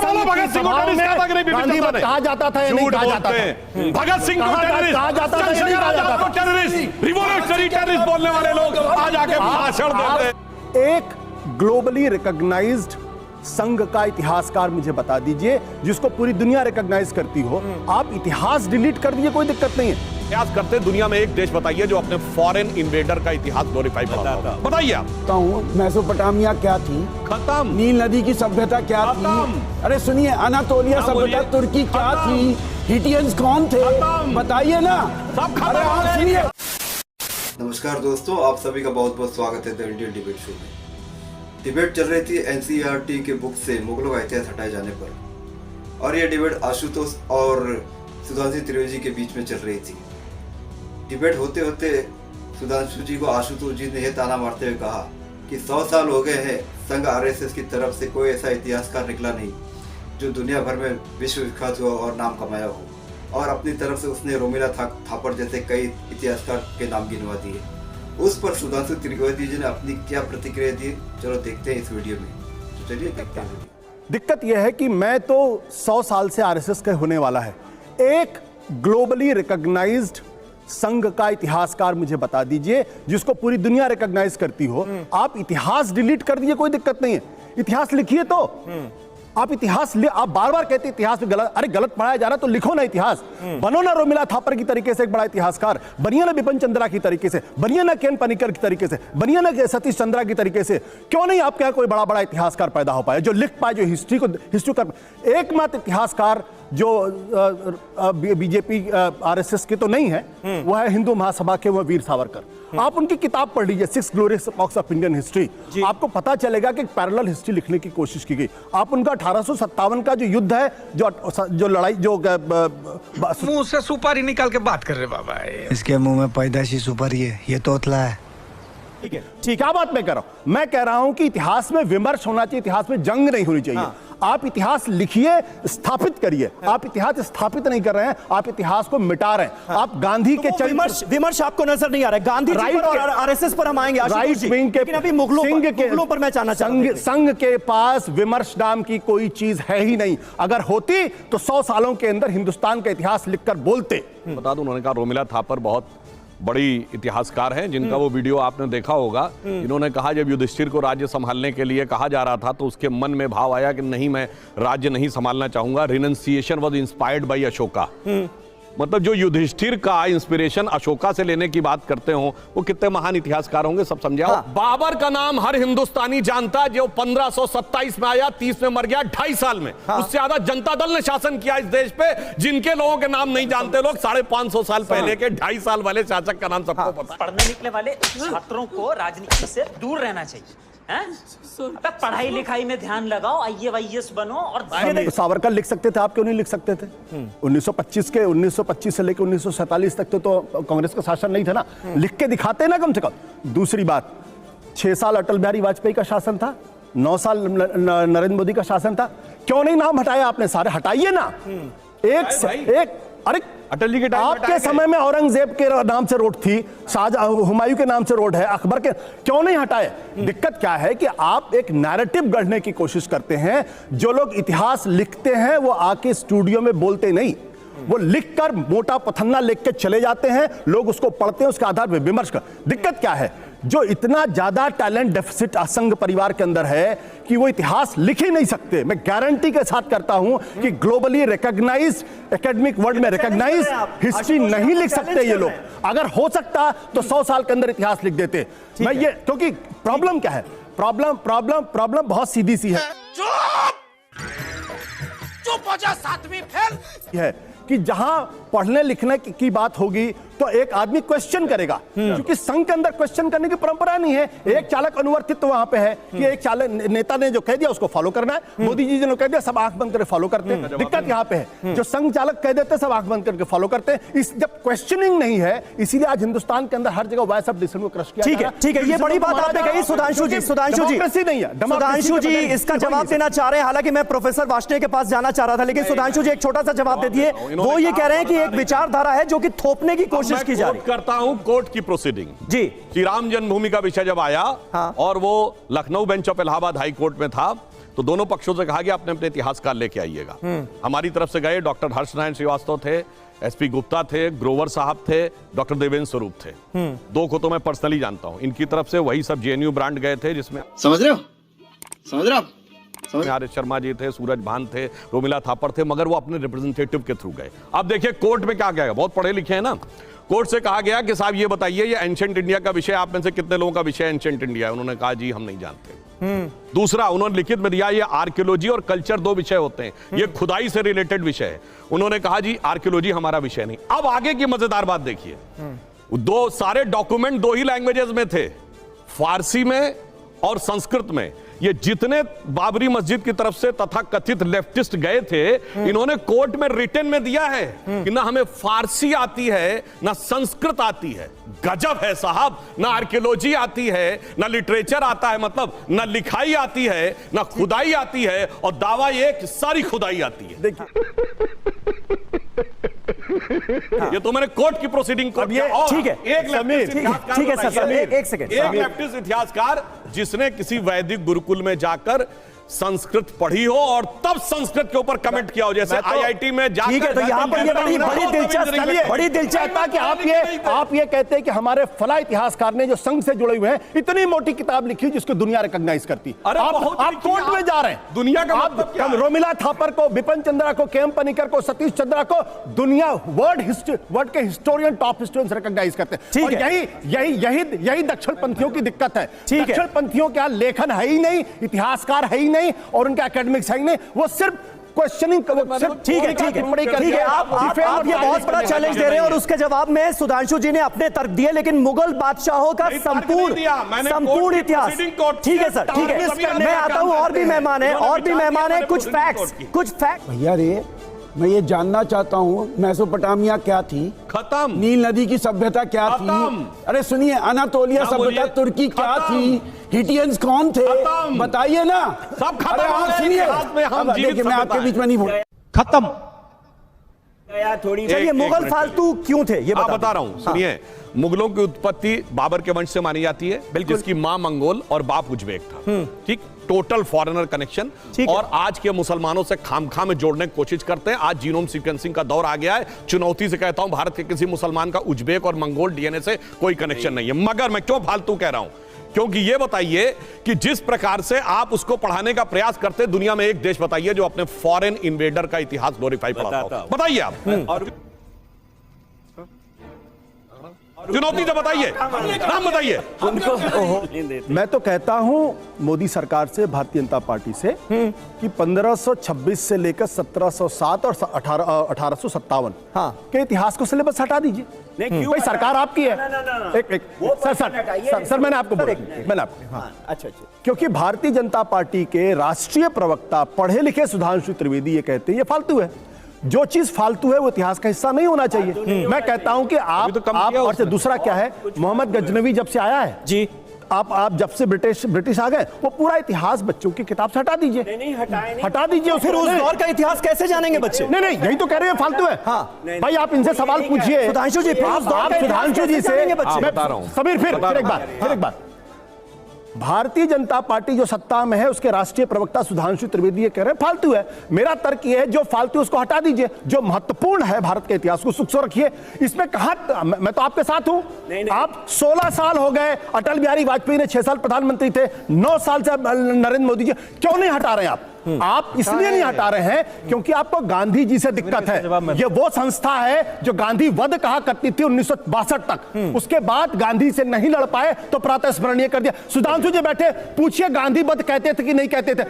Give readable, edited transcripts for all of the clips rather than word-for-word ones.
भगत सिंह को टेररिस्ट कहा था कि नहीं? गांधी मत कहा जाता था या नहीं कहा जाता था? भगत सिंह को टेररिस्ट कहा जाता था या नहीं कहा जाता था? टेररिस्ट, रिवॉल्यूशनरी टेररिस्ट बोलने वाले लोग आज आके भाषण देते। एक ग्लोबली रिकॉग्नाइज्ड संघ का इतिहासकार मुझे बता दीजिए जिसको पूरी दुनिया रिकॉग्नाइज करती हो। आप इतिहास डिलीट कर दीजिए, कोई दिक्कत नहीं है। इतिहास करते दुनिया में एक देश बताइए जो अपने फॉरेन इन्वेडर का इतिहास ग्लोरीफाई करता है। बताइए आप। मेसोपोटामिया क्या थी? खत्म। नील नदी की सभ्यता क्या थी? अरे सुनिए, अनातोलिया सभ्यता तुर्की क्या थी? हिटियंस कौन थे? बताइए ना। अरे आप सुनिए। नमस्कार दोस्तों, आप सभी का बहुत बहुत स्वागत है द इंडियन डिबेट शो में। डिबेट चल रही थी एनसीईआरटी के बुक से मुगलों का इतिहास हटाए जाने पर, और यह डिबेट आशुतोष और सुधांशु त्रिवेदी के बीच में चल रही थी। डिबेट होते होते सुधांशु जी को आशुतोष जी ने यह ताना मारते हुए कहा कि 100 साल हो गए हैं संघ आरएसएस की तरफ से कोई ऐसा इतिहासकार निकला नहीं जो दुनिया भर में विश्व विख्यात हुआ और नाम कमाया हो, और अपनी तरफ से उसने रोमिला थापर जैसे कई इतिहासकार के नाम गिनवा दिए। उस पर सुधांशु त्रिवेदी जी ने अपनी क्या प्रतिक्रिया दी, चलो देखते हैं इस वीडियो में। तो चलिए देखते हैं। दिक्कत यह है कि मैं तो 100 साल से आरएसएस का होने वाला है। एक ग्लोबली रिकॉग्नाइज्ड संघ का इतिहासकार मुझे बता दीजिए जिसको पूरी दुनिया रिकॉग्नाइज करती हो। आप इतिहास डिलीट कर दीजिए, कोई दिक्कत नहीं है। इतिहास लिखिए तो आप इतिहास आप बार बार कहते इतिहास में गलत, अरे गलत पढ़ाया जा रहा तो लिखो ना इतिहास। बनो ना रोमिला थापर की तरीके से एक बड़ा इतिहासकार, बनिए ना बिपिन चंद्रा की तरीके से, बनिए ना केन पनिकर की तरीके से, बनिए ना सतीश चंद्रा की तरीके से। क्यों नहीं आपके यहाँ कोई बड़ा बड़ा इतिहासकार पैदा हो पाए जो लिख पाए, जो हिस्ट्री कर। एकमात्र इतिहासकार जो बीजेपी आरएसएस के तो नहीं है, वो है हिंदू महासभा के, वो वीर सावरकर। आप उनकी किताब पढ़ लीजिए, 6 glorious epochs of Indian history. आपको पता चलेगा कि पैरेलल हिस्ट्री लिखने की कोशिश की गई। आप उनका 1857 का जो युद्ध है, जो लड़ाई, जो मुंह से सुपारी निकाल के बात कर रहे बाबा। इसके मुंह में पैदाइशी सुपारी है, ये तोतला है। ठीक है, ठीक है, बात मैं कर रहा हूं। मैं कह रहा हूं कि इतिहास में विमर्श होना चाहिए, इतिहास में जंग नहीं होनी चाहिए। आप इतिहास लिखिए, स्थापित करिए। आप इतिहास स्थापित नहीं कर रहे हैं, आप इतिहास को मिटा रहे हैं। आप गांधी के विमर्श आपको नजर नहीं आ रहा है। गांधी जी पर और आरएसएस पर हम आएंगे, राइट विंग के, लेकिन अभी मुगलों पर मैं जानना चाहूंगा। संघ के पास विमर्श नाम की कोई चीज है ही नहीं। अगर होती तो 100 सालों के अंदर हिंदुस्तान का इतिहास लिखकर बोलते। बता दूं, उन्होंने कहा रोमिला थापर बहुत बड़ी इतिहासकार हैं, जिनका वो वीडियो आपने देखा होगा। इन्होंने कहा जब युधिष्ठिर को राज्य संभालने के लिए कहा जा रहा था तो उसके मन में भाव आया कि नहीं, मैं राज्य नहीं संभालना चाहूंगा। Renunciation was inspired by Ashoka. मतलब जो युधिष्ठिर का इंस्पिरेशन अशोका से लेने की बात करते हो, वो कितने महान इतिहासकार होंगे, सब समझाओ। बाबर का नाम हर हिंदुस्तानी जानता, जो 1527 में आया, 30 में मर गया, 2.5 साल में। उससे ज्यादा जनता दल ने शासन किया इस देश पे, जिनके लोगों के नाम नहीं जानते लोग। 550 साल पहले के 2.5 साल वाले शासक का नाम सबको पता। पढ़ने निकले वाले छात्रों को राजनीति से दूर रहना चाहिए। पढ़ाई लिखाई में ध्यान लगाओ, IAS बनो। और सावरकर लिख सकते थे, आप क्यों नहीं लिख सकते थे? 1925 से लेकर 1947 तक तो कांग्रेस का शासन नहीं था ना। लिख के दिखाते ना कम से कम। दूसरी बात, 6 साल अटल बिहारी वाजपेयी का शासन था, 9 साल नरेंद्र मोदी का शासन था। क्यों नहीं नाम हटाया आपने? सारे हटाइए ना। एक अरे अटल जी के टाइम आपके समय में औरंगजेब के नाम से रोड थी, हुमायूं के नाम से रोड है, अकबर के, क्यों नहीं हटाए? दिक्कत क्या है कि आप एक नैरेटिव गढ़ने की कोशिश करते हैं। जो लोग इतिहास लिखते हैं वो आके स्टूडियो में बोलते नहीं, वो लिखकर मोटा पथन्ना लिख के चले जाते हैं। लोग उसको पढ़ते हैं, उसके आधार पर विमर्श कर। दिक्कत क्या है? जो इतना ज्यादा टैलेंट डेफिसिट असंघ परिवार के अंदर है कि वो इतिहास लिख ही नहीं सकते। मैं गारंटी के साथ करता हूं कि ग्लोबली रिकॉग्नाइज्ड, एकेडमिक वर्ल्ड में रिकॉग्नाइज्ड हिस्ट्री नहीं लिख सकते ये लोग। अगर हो सकता तो 100 साल के अंदर इतिहास लिख देते। मैं ये, क्योंकि प्रॉब्लम क्या है? प्रॉब्लम बहुत सीधी सी है। चुप हो जा, 7वीं फेल है कि जहां पढ़ने लिखने की बात होगी तो एक आदमी क्वेश्चन करेगा, क्योंकि संघ के अंदर क्वेश्चन करने की परंपरा नहीं है। एक चालक अनुवर्तित्व वहां पे है कि एक चालक नेता ने जो कह दिया उसको फॉलो करना है। मोदी जी ने कह दिया, सब आंख बंद करके फॉलो करते हैं। दिक्कत यहां पे है, जो संघ चालक कह देते सब आंख बंद करके फॉलो करते हैं। इस जब क्वेश्चनिंग नहीं है, इसीलिए आज हिंदुस्तान के अंदर हर जगह वॉइस ऑफ डिससेंट को क्रश किया। ठीक है, ये बड़ी बात आपने कही सुधांशु जी। सुधांशु जी इसका जवाब देना चाह रहे हैं। हालांकि मैं प्रोफेसर वार्ष्णेय के पास जाना चाह रहा था, लेकिन सुधांशु जी एक छोटा सा जवाब दे दिए। वो ये कह रहे हैं कि एक विचारधारा है जो कि थोपने की कोशिश की जा रही है। करता हूं कोर्ट की प्रोसीडिंग जी। श्री राम जन्मभूमि का विषय जब आया और वो Lucknow bench of Allahabad high court में था, तो दोनों पक्षों से कहा गया अपने अपने इतिहासकार लेके आइएगा। हमारी तरफ से गए डॉक्टर हर्ष नारायण श्रीवास्तव थे, एसपी गुप्ता थे, ग्रोवर साहब थे, डॉक्टर देवेंद्र स्वरूप थे। दो को तो मैं पर्सनली जानता हूं। इनकी तरफ से वही सब जेएनयू ब्रांड गए थे, जिसमें समझ रहे हो आप? आर एस शर्मा जी थे, सूरज भान थे, रोमिला थापर थे, मगर वो अपने रिप्रेजेंटेटिव के थ्रू गए। अब देखिए कोर्ट में क्या गया, बहुत पढ़े लिखे हैं ना। कोर्ट से कहा गया कि साहब ये बताइए, ये एंशिएंट इंडिया का विषय, आप में से कितने लोगों का विषय एंशिएंट इंडिया है? उन्होंने कहा जी हम नहीं जानते। दूसरा, उन्होंने लिखित में दिया ये आर्कियोलॉजी और कल्चर दो विषय होते हैं, ये खुदाई से रिलेटेड विषय है। उन्होंने कहा जी आर्कियोलॉजी हमारा विषय नहीं। अब आगे की मजेदार बात देखिए, दो सारे डॉक्यूमेंट दो ही लैंग्वेजेस में थे, फारसी में और संस्कृत में। ये जितने बाबरी मस्जिद की तरफ से तथा कथित लेफ्टिस्ट गए थे, इन्होंने कोर्ट में रिटन में दिया है कि ना हमें फारसी आती है ना संस्कृत आती है। गजब है साहब, ना आर्कियोलॉजी आती है ना लिटरेचर आता है, मतलब ना लिखाई आती है ना खुदाई आती है, और दावा ये कि सारी खुदाई आती है। ये तो मैंने कोर्ट की प्रोसीडिंग को ठीक है, ठीक है सर, एक सेकंड। एक लेफ्टिस्ट इतिहासकार जिसने किसी वैदिक गुरुकुल में जाकर संस्कृत पढ़ी हो और तब संस्कृत के ऊपर कमेंट किया हो, जैसे आईआईटी में जाकर। ठीक है, तो यहाँ पर ये बड़ी दिलचस्प कि आप ये कहते हैं कि हमारे फला इतिहासकार ने जो संघ से जुड़े हुए हैं इतनी मोटी किताब लिखी जिसको दुनिया रिकॉग्नाइज करती। आप कोर्ट में जा रहे हैं, दुनिया का मतलब क्या है? रोमिला थापर को, बिपिन चंद्रा को, केएम पनिकर को, सतीश चंद्रा को दुनिया वर्ल्ड के हिस्टोरियन, टॉप हिस्टोरियन रिकॉग्नाइज करते हैं। और यही दक्षिण पंथियों की दिक्कत है। दक्षिण पंथियों का लेखन है ही नहीं, इतिहासकार है ही नहीं, और उनका एकेडमिक्स है ही नहीं, वो सिर्फ क्वेश्चनिंग। ठीक है, आप ये बहुत बड़ा चैलेंज दे रहे हैं और उसके जवाब में सुधांशु जी ने अपने तर्क दिए, लेकिन मुगल बादशाहों का संपूर्ण इतिहास। ठीक है सर, ठीक है, मैं आता हूं। और भी मेहमान हैं, कुछ फैक्ट्स। भैया रे, मैं ये जानना चाहता हूँ मेसोपोटामिया क्या थी, खत्म। नील नदी की सभ्यता क्या थी? अरे सुनिए, अनातोलिया सभ्यता तुर्की क्या थी? हिटियंस कौन थे? बताइए ना। सब खत्म। सुनिए, देखिए मैं आपके बीच में नहीं बोल, खत्म। चलिए, मुगल फालतू क्यों थे ये बता रहा हूं, सुनिए। मुगलों की उत्पत्ति बाबर के वंश से मानी जाती है, जिसकी मां मंगोल और बाप उज्बेक था। ठीक, टोटल फॉरेनर कनेक्शन। और आज के मुसलमानों से खामखा में जोड़ने की कोशिश करते हैं। आज जीनोम सीक्वेंसिंग का दौर आ गया है। चुनौती से कहता हूं, भारत के किसी मुसलमान का उज्बेक और मंगोल डीएनए से कोई कनेक्शन नहीं है। मगर मैं क्यों फालतू कह रहा हूं? क्योंकि ये बताइए कि जिस प्रकार से आप उसको पढ़ाने का प्रयास करते, दुनिया में एक देश बताइए जो अपने फॉरेन इन्वेडर का इतिहास ग्लोरीफाई पढ़ाता हो। बताइए आप। और चुनौती से बताइए, नाम बताइए। मैं तो कहता हूं मोदी सरकार से, भारतीय जनता पार्टी से, कि 1526 से लेकर 1707 और 1857 के इतिहास को सिलेबस हटा दीजिए। भाई सरकार आपकी है। सर मैंने आपको बोला, अच्छा, क्योंकि भारतीय जनता पार्टी के राष्ट्रीय प्रवक्ता पढ़े लिखे सुधांशु त्रिवेदी ये कहते हैं ये फालतू है। जो चीज फालतू है वो इतिहास का हिस्सा नहीं होना चाहिए। मैं कहता हूं कि आप और से दूसरा क्या है, मोहम्मद गजनवी जब से आया है जी, आप जब से ब्रिटिश आ गए, वो पूरा इतिहास बच्चों की किताब से हटा दीजिए। नहीं, हटा दीजिए। फिर उस दौर का इतिहास कैसे जानेंगे बच्चे? नहीं, यही तो कह रहे हैं फालतू है। हाँ भाई, आप इनसे सवाल पूछिए सुधांशु जी, सुधांशु जी से बता रहा हूं। समीर, फिर एक बार, भारतीय जनता पार्टी जो सत्ता में है उसके राष्ट्रीय प्रवक्ता सुधांशु त्रिवेदी ये कह रहे हैं फालतू है। मेरा तर्क ये है, जो फालतू उसको हटा दीजिए, जो महत्वपूर्ण है भारत के इतिहास को सुख रखिए। इसमें कहा, मैं तो आपके साथ हूं। आप 16 साल हो गए, अटल बिहारी वाजपेयी ने 6 साल प्रधानमंत्री थे, 9 साल से नरेंद्र मोदी जी, क्यों नहीं हटा रहे आप इसलिए नहीं हटा रहे हैं क्योंकि आपको गांधी जी से दिक्कत है। ये वो संस्था है जो गांधी वध कहा करती थी 1962 तक। उसके बाद गांधी से नहीं लड़ पाए तो प्रातः स्मरणीय कर दिया। सुधांशु जी बैठे, पूछिए गांधी वध कहते थे कि नहीं कहते थे,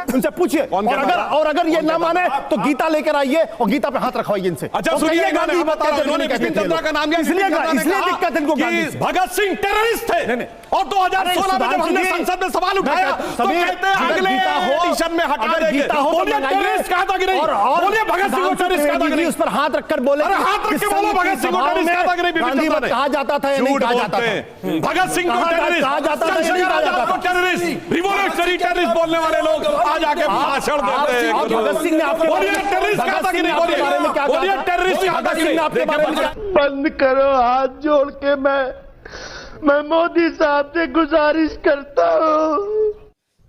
उनसे पूछिए। और अगर ये ना माने तो गीता लेकर आइए और गीता पे हाथ रखवाइए इनसे। अच्छा सुनिए, गांधी बिपिन चंद्रा का नाम इसलिए दिक्कत इनको भगत सिंह टेररिस्ट थे। और 2016 में जब हमने संसद में सवाल उठाया तो कहते हैं अगले एडिशन में हटा देंगे। बोलिए टेररिस्ट कहा था कि नहीं? बोलिए भगत सिंह को टेररिस्ट कहा था कि नहीं? उस पर हाथ रखकर बोले, अरे हाथ रख के बोलो भगत सिंह को टेररिस्ट कहा था कि नहीं? बिपिन चंद्रा ने कहा जाता था या नहीं कहा जाता था? भगत सिंह को टेररिस्ट कहा जाता था या नहीं कहा जाता था? टेररिस्ट, रिवॉल्यूशनरी टेररिस्ट बोलने वाले लोग आज आके भाषण देते हैं। भगत सिंह ने आपके बोलिए टेररिस्ट कहा था कि नहीं? बोलिए टेररिस्ट कहा था कि नहीं? आपके बारे में बंद करो, हाथ जोड़ के मैं मैं मोदी साहब से गुजारिश करता हूँ।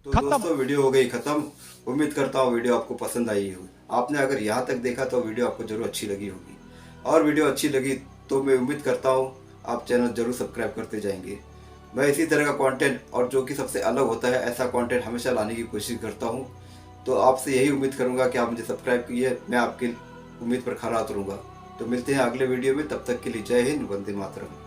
तो दोस्तों वीडियो हो गई खत्म। उम्मीद करता हूँ वीडियो आपको पसंद आई होगी। आपने अगर यहाँ तक देखा तो वीडियो आपको जरूर अच्छी लगी होगी, और वीडियो अच्छी लगी तो मैं उम्मीद करता हूँ आप चैनल जरूर सब्सक्राइब करते जाएंगे। मैं इसी तरह का कंटेंट और जो कि सबसे अलग होता है ऐसा कंटेंट हमेशा लाने की कोशिश करता हूँ। तो आपसे यही उम्मीद करूँगा कि आप मुझे सब्सक्राइब कीजिए, मैं आपकी उम्मीद पर खरा उतरूँगा। तो मिलते हैं अगले वीडियो में, तब तक के लिए जय हिंद, वंदे मातरम।